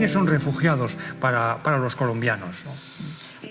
¿Quiénes son refugiados para los colombianos, ¿no?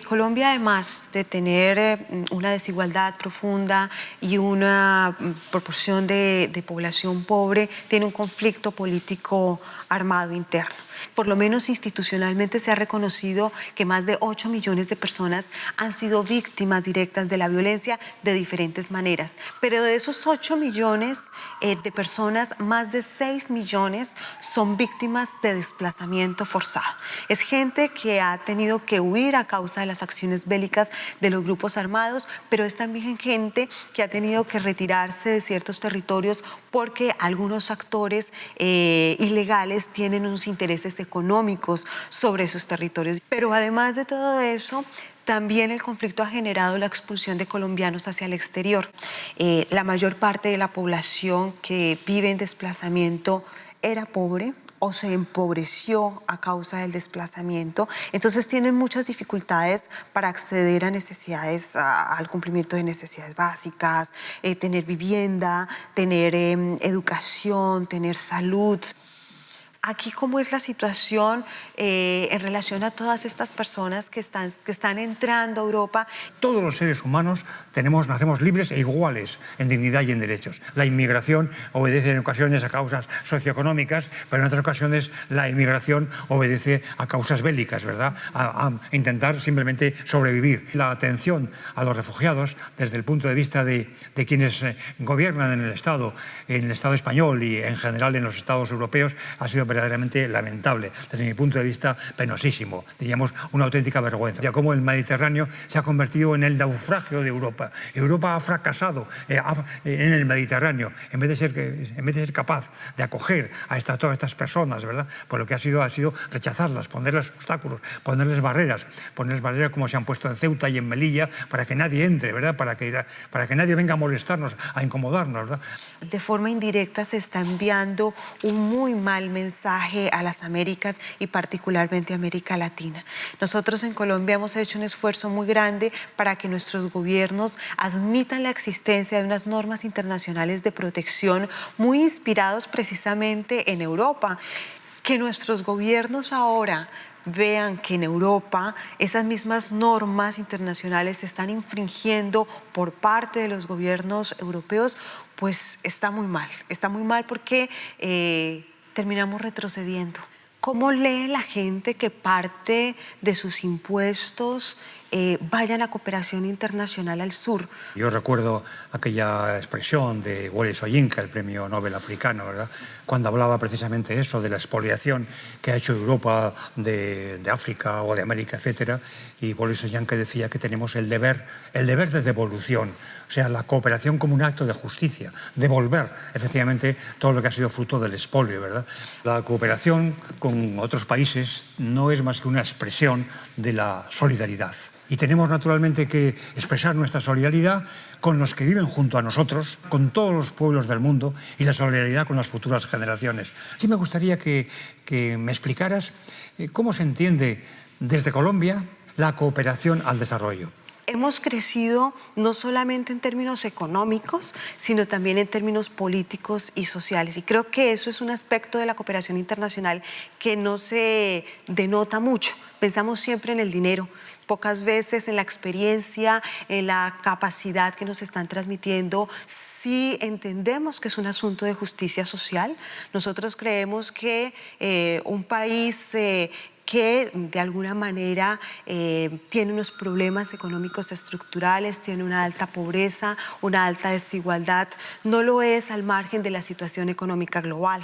Colombia, además de tener una desigualdad profunda y una proporción de población pobre, tiene un conflicto político armado interno. Por lo menos institucionalmente se ha reconocido que más de 8 millones de personas han sido víctimas directas de la violencia de diferentes maneras. Pero de esos 8 millones de personas, más de 6 millones son víctimas de desplazamiento forzado. Es gente que ha tenido que huir a causa de las acciones bélicas de los grupos armados, pero es también gente que ha tenido que retirarse de ciertos territorios porque algunos actores ilegales tienen unos intereses económicos sobre sus territorios. Pero además de todo eso, también el conflicto ha generado la expulsión de colombianos hacia el exterior. La mayor parte de la población que vive en desplazamiento era pobre o se empobreció a causa del desplazamiento, entonces tienen muchas dificultades para acceder a necesidades, al cumplimiento de necesidades básicas, tener vivienda, tener educación, tener salud. Aquí, ¿cómo es la situación en relación a todas estas personas que están entrando a Europa? Todos los seres humanos nacemos libres e iguales en dignidad y en derechos. La inmigración obedece en ocasiones a causas socioeconómicas, pero en otras ocasiones la inmigración obedece a causas bélicas, ¿verdad? A intentar simplemente sobrevivir. La atención a los refugiados, desde el punto de vista de quienes gobiernan en el Estado español y en general en los Estados europeos, ha sido verdaderamente lamentable, desde mi punto de vista penosísimo, diríamos una auténtica vergüenza. Ya como el Mediterráneo se ha convertido en el naufragio de Europa. Europa ha fracasado en el Mediterráneo, en vez de ser capaz de acoger a todas estas personas, ¿verdad? Pues lo que ha sido rechazarlas, ponerles obstáculos, ponerles barreras como se han puesto en Ceuta y en Melilla, para que nadie entre, ¿verdad? Para que nadie venga a molestarnos, a incomodarnos, ¿verdad? De forma indirecta se está enviando un muy mal mensaje a las Américas y particularmente a América Latina. Nosotros en Colombia hemos hecho un esfuerzo muy grande para que nuestros gobiernos admitan la existencia de unas normas internacionales de protección muy inspirados precisamente en Europa. Que nuestros gobiernos ahora vean que en Europa esas mismas normas internacionales se están infringiendo por parte de los gobiernos europeos, pues está muy mal porque terminamos retrocediendo. ¿Cómo lee la gente que parte de sus impuestos vaya a la cooperación internacional al sur? Yo recuerdo aquella expresión de Wole Soyinka, el premio Nobel africano, ¿verdad? Cuando hablaba precisamente eso, de la expoliación que ha hecho Europa de África o de América, etcétera, y Wole Soyinka decía que tenemos el deber de devolución, o sea, la cooperación como un acto de justicia, devolver efectivamente todo lo que ha sido fruto del expolio, ¿verdad? La cooperación con otros países no es más que una expresión de la solidaridad. Y tenemos naturalmente que expresar nuestra solidaridad con los que viven junto a nosotros, con todos los pueblos del mundo, y la solidaridad con las futuras generaciones. Sí me gustaría que me explicaras cómo se entiende desde Colombia la cooperación al desarrollo. Hemos crecido no solamente en términos económicos, sino también en términos políticos y sociales. Y creo que eso es un aspecto de la cooperación internacional que no se denota mucho. Pensamos siempre en el dinero, pocas veces en la experiencia, en la capacidad que nos están transmitiendo. Sí entendemos que es un asunto de justicia social. Nosotros creemos que un país que de alguna manera tiene unos problemas económicos estructurales, tiene una alta pobreza, una alta desigualdad, no lo es al margen de la situación económica global.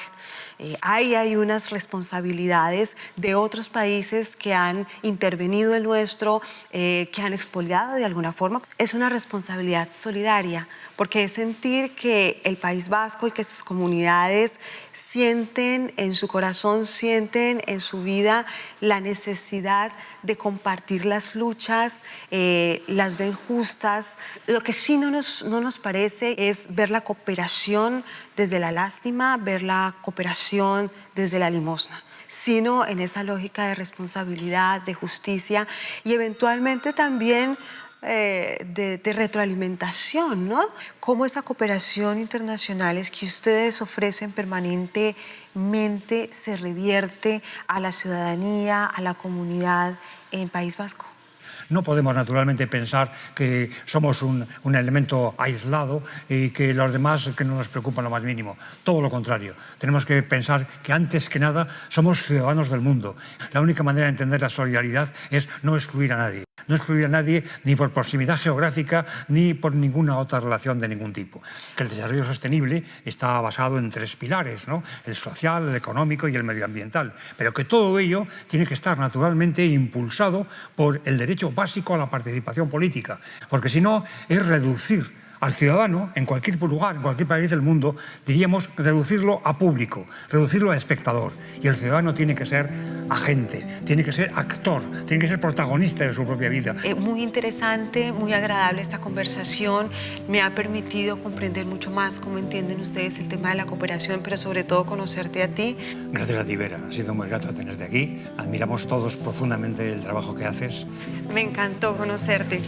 Hay unas responsabilidades de otros países que han intervenido en nuestro, que han expoliado de alguna forma. Es una responsabilidad solidaria, porque es sentir que el País Vasco y que sus comunidades sienten en su corazón, sienten en su vida la necesidad de compartir las luchas, las ven justas. Lo que sí no nos parece es ver la cooperación desde la lástima, ver la cooperación desde la limosna, sino en esa lógica de responsabilidad, de justicia y eventualmente también de retroalimentación, ¿no? Cómo esa cooperación internacional es que ustedes ofrecen permanentemente se revierte a la ciudadanía, a la comunidad en País Vasco. No podemos naturalmente pensar que somos un elemento aislado y que los demás que no nos preocupan lo más mínimo. Todo lo contrario. Tenemos que pensar que antes que nada somos ciudadanos del mundo. La única manera de entender la solidaridad es no excluir a nadie. No excluir a nadie ni por proximidad geográfica ni por ninguna otra relación de ningún tipo. Que el desarrollo sostenible está basado en 3 pilares, ¿no? El social, el económico y el medioambiental. Pero que todo ello tiene que estar naturalmente impulsado por el derecho básico a la participación política. Porque si no, es reducir al ciudadano, en cualquier lugar, en cualquier país del mundo, diríamos reducirlo a público, reducirlo a espectador. Y el ciudadano tiene que ser agente, tiene que ser actor, tiene que ser protagonista de su propia vida. Muy interesante, muy agradable esta conversación. Me ha permitido comprender mucho más cómo entienden ustedes el tema de la cooperación, pero sobre todo conocerte a ti. Gracias a ti, Vera. Ha sido muy grato tenerte aquí. Admiramos todos profundamente el trabajo que haces. Me encantó conocerte.